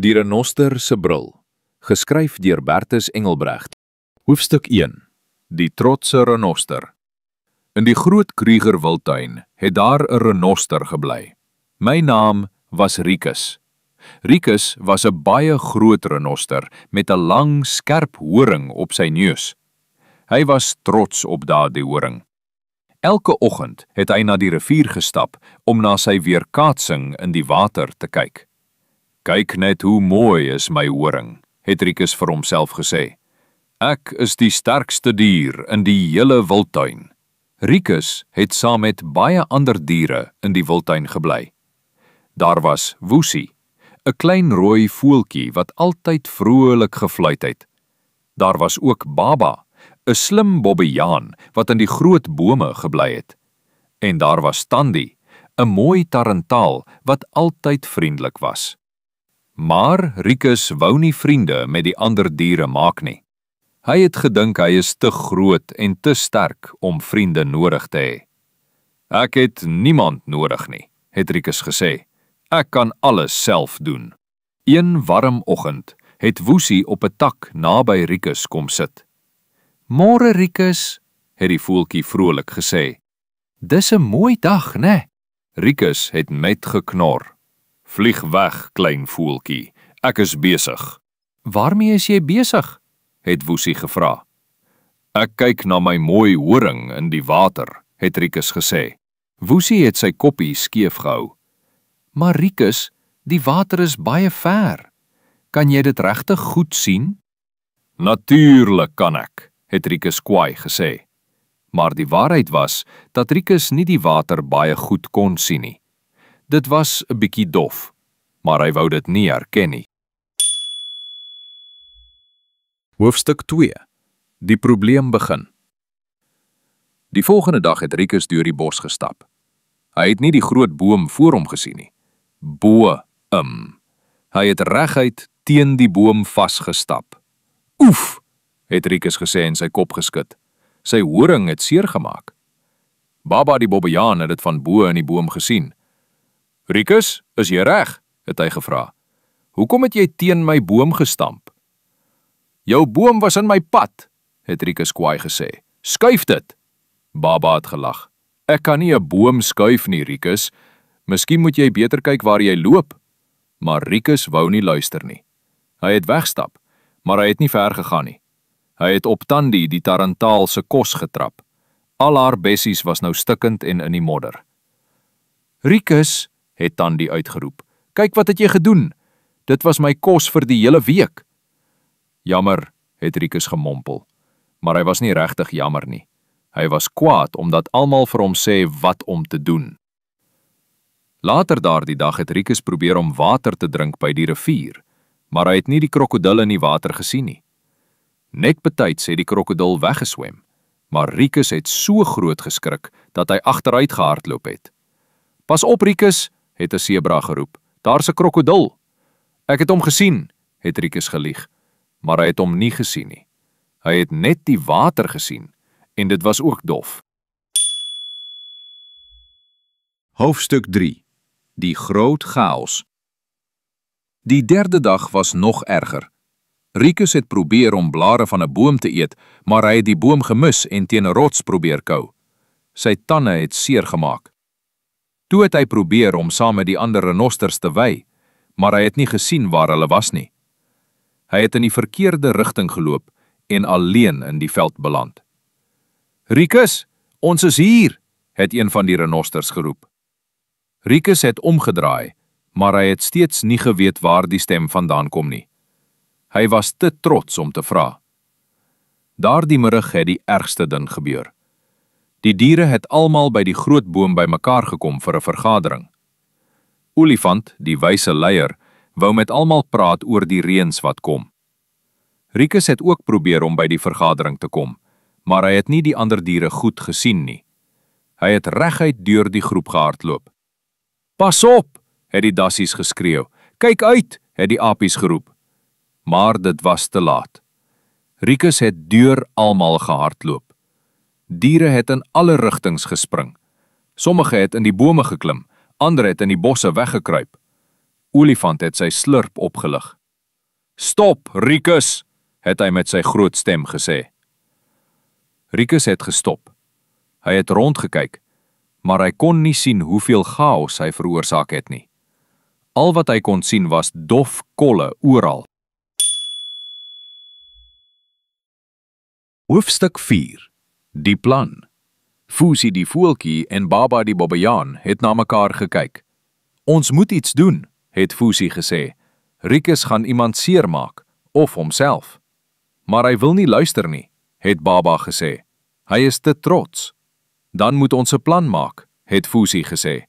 Die renoster se bril, geskryf deur Bertus Engelbrecht. Hoofstuk 1. Die trotse renoster. In die groot Kruger-Wildtuin het daar 'n renoster gebly. My naam was Rikus. Rikus was 'n baie groot renoster met 'n lang, skerp horing op sy neus. Hy was trots op daardie horing. Elke oggend het hy na die rivier gestap om na sy weerkaatsing in die water te kyk. "Kyk net hoe mooi is my horing," het Rikus vir homself gesê. "Ek is die sterkste dier in die hele wildtuin." Rikus het saam met baie ander diere in die wildtuin gebly. Daar was Woesie, 'n klein rooi voeltjie wat altyd vrolik gefluit het. Daar was ook Baba, 'n slim bobbejaan wat in die groot bome gebly het. En daar was Tandi, 'n mooi tarantaal wat altyd vriendelik was. Maar Rikus wou nie vriende met die ander diere maak nie. Hy het gedink hy is te groot en te sterk om vriende nodig te hê. "Ek het niemand nodig nie," het Rikus gesê. "Ek kan alles self doen." Een warm oggend het Woesie op 'n tak naby Rikus kom sit. "Môre Rikus," het die voeltjie vrolik gesê. "Dis 'n mooi dag, né?" Rikus het met geknor. "Vlieg weg, klein voeltjie. Ek is besig." "Waarmee is jy besig?" het Woesie gevra. "Ek kyk na my mooi horing in die water," het Rikus gesê. Woesie het sy koppie skeef gehou. "Maar Rikus, die water is baie ver. Kan jy dit regtig goed sien?" "Natuurlik kan ek," het Rikus kwaai gesê. Maar die waarheid was dat Rikus nie die water baie goed kon sien nie. Dit was 'n bietjie dof, maar hy wou dit nie erken nie. Hoofstuk 2. Die probleem begin. Die volgende dag het Rikus deur die bos gestap. Hy het nie die groot boom voor hom gesien nie. Hy het reguit teen die boom vasgestap. "Oef!" het Rikus gesê en sy kop geskud. Sy horing het seer gemaak. Baba die bobbejaan het dit van bo in die boom gesien. "Rikus, is jy reg?" het hy gevra. "Hoekom het jy teen my boom gestamp?" "Jou boom was in my pad," het Rikus kwaai gesê. "Skuif dit." Baba het gelag. "Ek kan nie 'n boom skuif nie, Rikus. Miskien moet jy beter kyk waar jy loop." Maar Rikus wou nie luister nie. Hy het wegstap, maar hy het nie ver gegaan nie. Hy het op Tandi die tarantaal se kos getrap. Al haar bessies was nou stikkend en in die modder. "Rikus," het Tandi uitgeroep, "kyk wat het jy gedoen? Dit was my kos vir die hele week." "Jammer," het Rikus gemompel, maar hy was nie regtig jammer nie. Hy was kwaad omdat almal vir hom sê wat om te doen. Later daardie dag het Rikus probeer om water te drink by die rivier, maar hy het nie die krokodil in die water gesien nie. Net betyds het die krokodil weggeswem, maar Rikus het so groot geskrik dat hy agteruit gehardloop het. "Pas op, Rikus," het 'n sebra geroep. "Daar's 'n krokodil." "Ek het hom gesien," het Rikus gelieg, maar hy het hom nie gesien nie. Hy het net die water gesien en dit was ook dof. Hoofstuk 3. Die groot chaos. Die derde dag was nog erger. Rikus het probeer om blare van 'n boom te eet, maar hy het die boom gemis en teen 'n rots probeer kou. Sy tande het seer gemaak. Toe het hy probeer om saam met die ander renosters te wy, maar hy het nie gesien waar hulle was nie. Hy het in die verkeerde rigting geloop en alleen in die veld beland. "Rikus, ons is hier," het een van die renosters geroep. Rikus het omgedraai, maar hy het steeds nie geweet waar die stem vandaan kom nie. Hy was te trots om te vra. Daardie middag het die ergste ding gebeur. Die diere het almal by die groot boom bymekaar gekom vir 'n vergadering. Olifant, die wyse leier, wou met almal praat oor die reëns wat kom. Rikus het ook probeer om by die vergadering te kom, maar hy het nie die ander diere goed gesien nie. Hy het reguit deur die groep gehardloop. "Pas op," het die dassies geskreeu. "Kyk uit," het die apies geroep. Maar dit was te laat. Rikus het deur almal gehardloop. Diere het in alle rigtings gespring. Sommige het in die bome geklim, ander het in die bosse weggekruip. olifant het sy slurp opgelig. "Stop, Rikus," het hy met sy groot stem gesê. Rikus het gestop. Hy het rondgekyk, maar hy kon nie sien hoeveel chaos hy veroorsaak het nie. Al wat hy kon sien was dof kolle oral. Hoofstuk 4. Die plan. Fusie die voeltjie en Baba die bobbejaan het na mekaar gekyk. "Ons moet iets doen," het Fusie gesê. "Rikus gaan iemand seermaak, of homself." "Maar hy wil nie luister nie," het Baba gesê. "Hy is te trots." "Dan moet ons 'n plan maak," het Fusie gesê.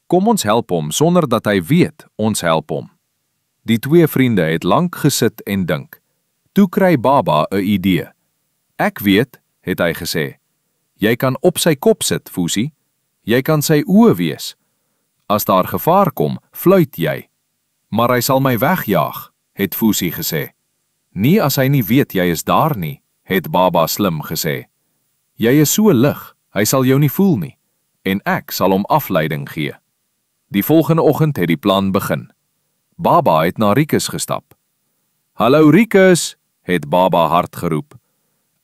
"Kom ons help hom sonder dat hy weet ons help hom." Die twee vriende het lank gesit en dink. Toe kry Baba 'n idee. "Ek weet," het hy gesê. "Jy kan op sy kop sit, Fusie. Jy kan sy oë wees. As daar gevaar kom, fluit jy." "Maar hy sal my wegjaag," het Fusie gesê. "Nie as hy nie weet jy is daar nie," het Baba slim gesê. "Jy is so lig, hy sal jou nie voel nie, en ek sal hom afleiding gee." Die volgende oggend het die plan begin. Baba het na Rikus gestap. "Hallo Rikus," het Baba hard geroep.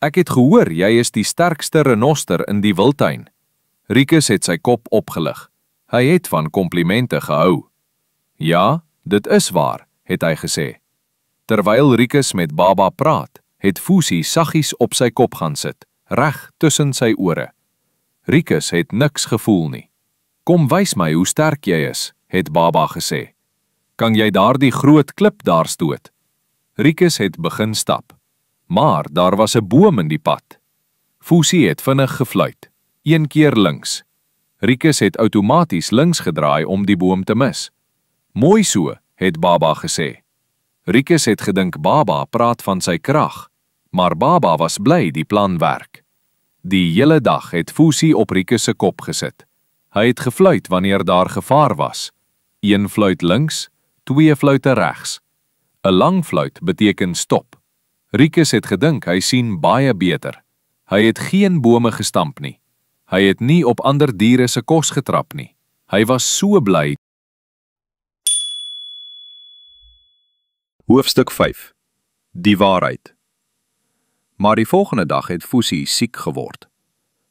"Ek het gehoor jy is die sterkste renoster in die wildtuin." Rikus het sy kop opgelig. Hy het van komplimente gehou. "Ja, dit is waar," het hy gesê. Terwyl Rikus met Baba praat, het Fusie saggies op sy kop gaan sit, reg tussen sy ore. Rikus het niks gevoel nie. "Kom wys my hoe sterk jy is," het Baba gesê. "Kan jy daardie groot klip daar stoot?" Rikus het begin stap, maar daar was 'n boom in die pad. Fusie het vinnig gefluit, een keer links. Rikus het outomaties links gedraai om die boom te mis. "Mooi so," het Baba gesê. Rikus het gedink Baba praat van sy krag, maar Baba was bly die plan werk. Die hele dag het Fusie op Rikus se kop gesit. Hy het gefluit wanneer daar gevaar was. 1 fluit links, 2 fluite regs. 'n Lang fluit beteken stop. Rikus het gedink hy sien baie beter. Hy het geen bome gestamp nie. Hy het nie op ander diere se kos getrap nie. Hy was so bly. Hoofstuk 5. Die waarheid. Maar die volgende dag het Fusie siek geword.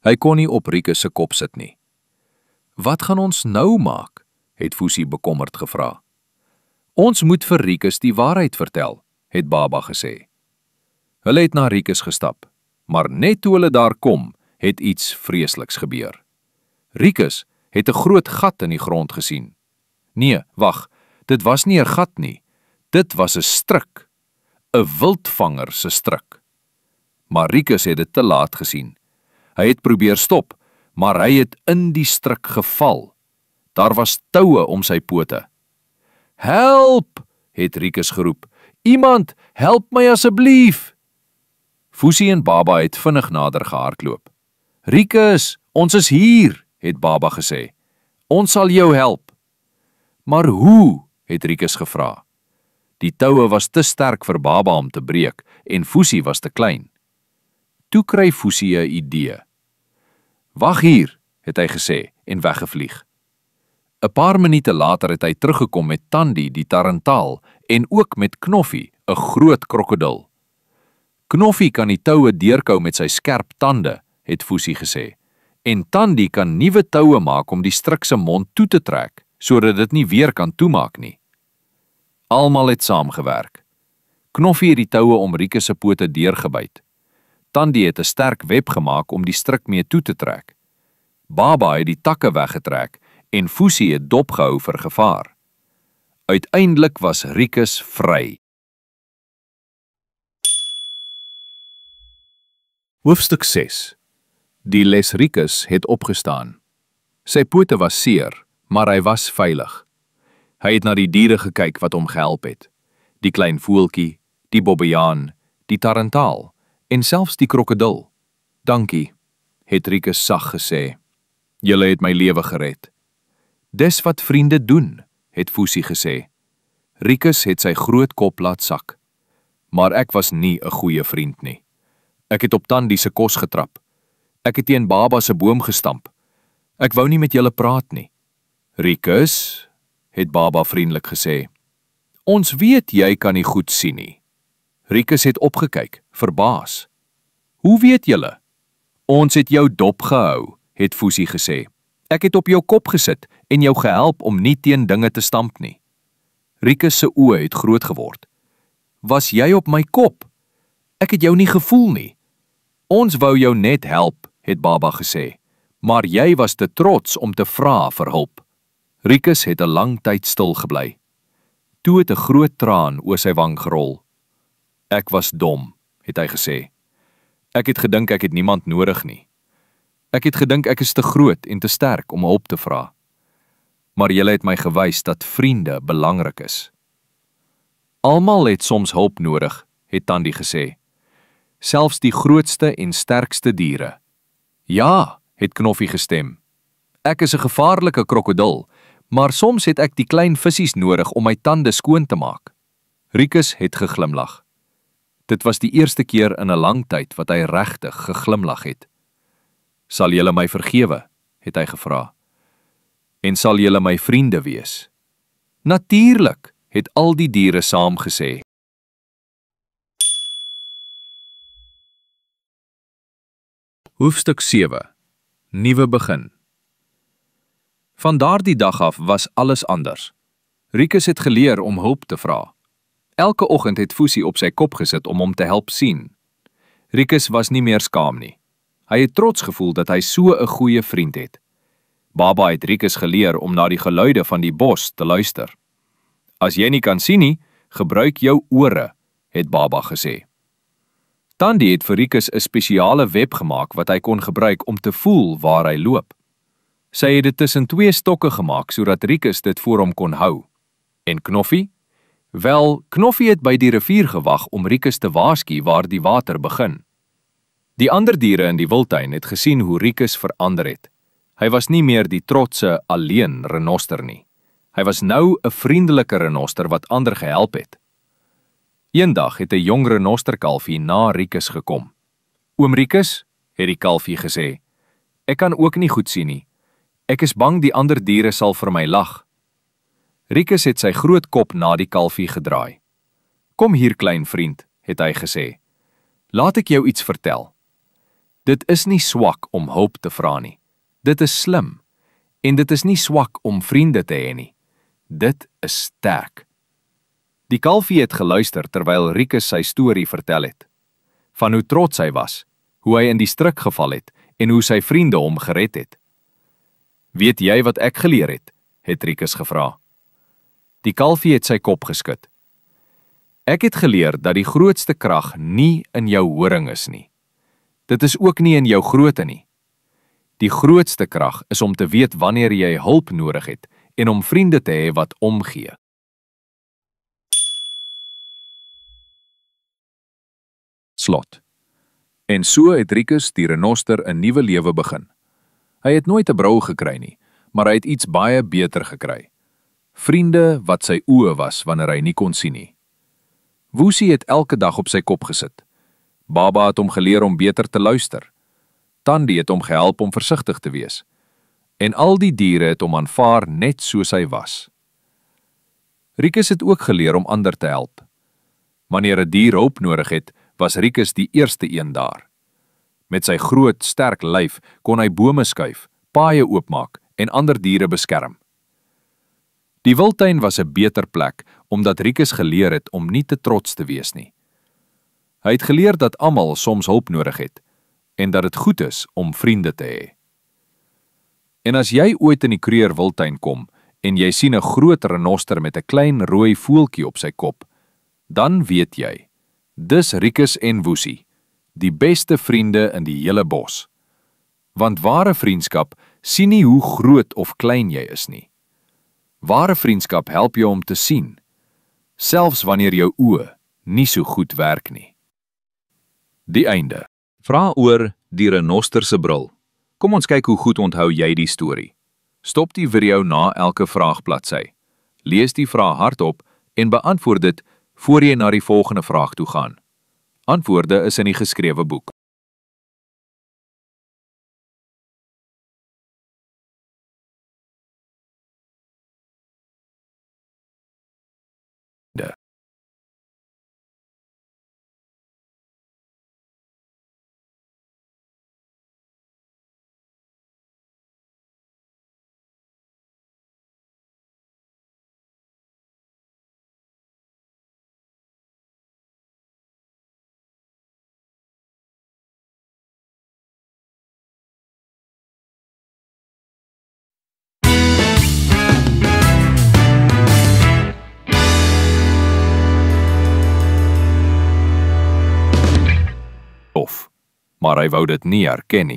Hy kon nie op Rikus se kop sit nie. "Wat gaan ons nou maak?" het Fusie bekommerd gevra. "Ons moet vir Rikus die waarheid vertel," het Baba gesê. Hulle het na Rikus gestap, maar net toe hulle daar kom, het iets vreesliks gebeur. Rikus het 'n groot gat in die grond gesien. Nee, wag, dit was nie 'n gat nie. Dit was 'n struik, 'n wildvanger se struik. Maar Rikus het dit te laat gesien. Hy het probeer stop, maar hy het in die struik geval. Daar was toue om sy pote. "Help!" het Rikus geroep. "Iemand, help my asseblief!" Fusie en Baba het vinnig nader gehardloop. "Rikus, ons is hier," het Baba gesê. "Ons sal jou help." "Maar hoe?" het Rikus gevra. Die toue was te sterk vir Baba om te breek en Fusie was te klein. Toe kry Fusie 'n idee. "Wag hier," het hy gesê en weggevlieg. 'n Paar minute later het hy teruggekom met Tandi die tarantaal en ook met Knoffie, 'n groot krokodil. "Knoffie kan die toue deurkou met sy skerp tande," het Fusie gesê, "en Tandi kan nuwe toue maak om die struik se mond toe te trek, sodat dit nie weer kan toemaak nie." Almal het saamgewerk. Knoffie het die toue om Rikus se pote deurgebyt. Tandi het 'n sterk web gemaak om die struik mee toe te trek. Baba het die takke weggetrek en Fusie het dopgehou vir gevaar. Uiteindelik was Rikus vry. Hoofstuk 6. Die les Rikus het opgestaan. Sy pote was seer, maar hy was veilig. Hy het na die diere gekyk wat hom gehelp het. Die klein voeltjie, die bobbejaan, die tarantaal en selfs die krokodil. "Dankie," het Rikus sag gesê. "Julle het my lewe gered." "Dis wat vriende doen," het Fusie gesê. Rikus het sy groot kop laat sak. "Maar ek was nie 'n goeie vriend nie. Ek het op Tandi se kos getrap. Ek het teen Baba se boom gestamp. Ek wou nie met julle praat nie." "Rikus," het Baba vriendelik gesê. Ons weet jy kan nie goed sien nie. Rikus het opgekyk, verbaas. Hoe weet julle? Ons het jou dop gehou, het Fusie gesê. Ek het op jou kop gesit en jou gehelp om nie teen dinge te stamp nie. Rikus se oë het groot geword. Was jy op my kop? Ek het jou nie gevoel nie. Ons wou jou net help, het Baba gesê, maar jy was te trots om te vra vir hulp. Rikus het 'n lang tyd stil gebly. Toe het 'n groot traan oor sy wang gerol. Ek was dom, het hy gesê. Ek het gedink ek het niemand nodig nie. Ek het gedink ek is te groot en te sterk om hulp te vra. Maar julle het my gewys dat vriende belangrik is. Almal het soms hulp nodig, het Tandi gesê. Selfs die grootste en sterkste diere. Ja, het Knoffie gestem. Ek is 'n gevaarlike krokodil, maar soms het ek die klein vissies nodig om my tande skoon te maak. Rikus het geglimlag. Dit was die eerste keer in 'n lang tyd wat hy regtig geglimlag het. Sal julle my vergewe, het hy gevra. En sal julle my vriende wees? Natuurlik, het al die diere saam gesê. Hoofstuk 7. Nuwe begin. Van daardie dag af was alles anders. Rikus het geleer om hulp te vra. Elke oggend het Fusie op sy kop gesit om hom te help sien. Rikus was nie meer skaam nie. Hy het trots gevoel dat hy so 'n goeie vriend het. Baba het Rikus geleer om na die geluide van die bos te luister. As jy nie kan sien nie, gebruik jou ore, het Baba gesê. Tandi het vir Rikus 'n spesiale web gemaak wat hy kon gebruik om te voel waar hy loop. Sy het dit tussen 2 stokke gemaak sodat Rikus dit voor hom kon hou. En Knoffie? Wel, Knoffie het by die rivier gewag om Rikus te waarsku waar die water begin. Die ander diere in die wildtuin het gesien hoe Rikus verander het. Hy was nie meer die trotse alleen renoster nie. Hy was nou 'n vriendelike renoster wat ander gehelp het. Eendag het 'n jong renosterkalfie na Rikus gekom. Oom Rikus, het die kalfie gesê, ek kan ook nie goed sien nie. Ek is bang die ander diere sal vir my lag. Rikus het sy groot kop na die kalfie gedraai. Kom hier klein vriend, het hy gesê. Laat ek jou iets vertel. Dit is nie swak om hulp te vra nie. Dit is slim. En dit is nie swak om vriende te hê nie. Dit is sterk. Die kalfie het geluister terwyl Rikus sy storie vertel het. Van hoe trots hy was, hoe hy in die struik geval het en hoe sy vriende hom gered het. Weet jy wat ek geleer het? Het Rikus gevra. Die kalfie het sy kop geskud. Ek het geleer dat die grootste krag nie in jou horing is nie. Dit is ook nie in jou grootte nie. Die grootste krag is om te weet wanneer jy hulp nodig het en om vriende te hê wat omgee. Slot. En so het Rikus die renoster 'n nuwe lewe begin. Hy het nooit 'n brou gekry nie, maar hy het iets baie beter gekry. Vriende wat sy oë was wanneer hy nie kon sien nie. Woesie het elke dag op sy kop gesit. Baba het hom geleer om beter te luister. Tandi het hom gehelp om versigtig te wees. En al die diere het hom aanvaar net soos hy was. Rikus het ook geleer om ander te help. Wanneer 'n dier hulp nodig het, was Rikus die eerste een daar. Met sy groot, sterk lyf kon hy bome skuif, paaie oopmaak en ander diere beskerm. Die wildtuin was 'n beter plek, omdat Rikus geleer het om nie te trots te wees nie. Hy het geleer dat almal soms hulp nodig het, en dat dit goed is om vriende te hê. En as jy ooit in die Kruger wildtuin kom, en jy sien 'n groot renoster met 'n klein rooi voeltjie op sy kop, dan weet jy, dis Rikus en Woesie, die beste vriende in die hele bos. Want ware vriendskap sien nie hoe groot of klein jy is nie. Ware vriendskap help jou om te sien, selfs wanneer jou oë nie so goed werk nie. Die einde. Vra oor die renoster se bril. Kom ons kyk hoe goed onthou jy die storie. Stop die video na elke vraagbladsy. Lees die vraag hardop en beantwoord dit voor jy na die volgende vraag toe gaan. Antwoorde is in die geskrewe boek. maar hy wou dit nie erken nie.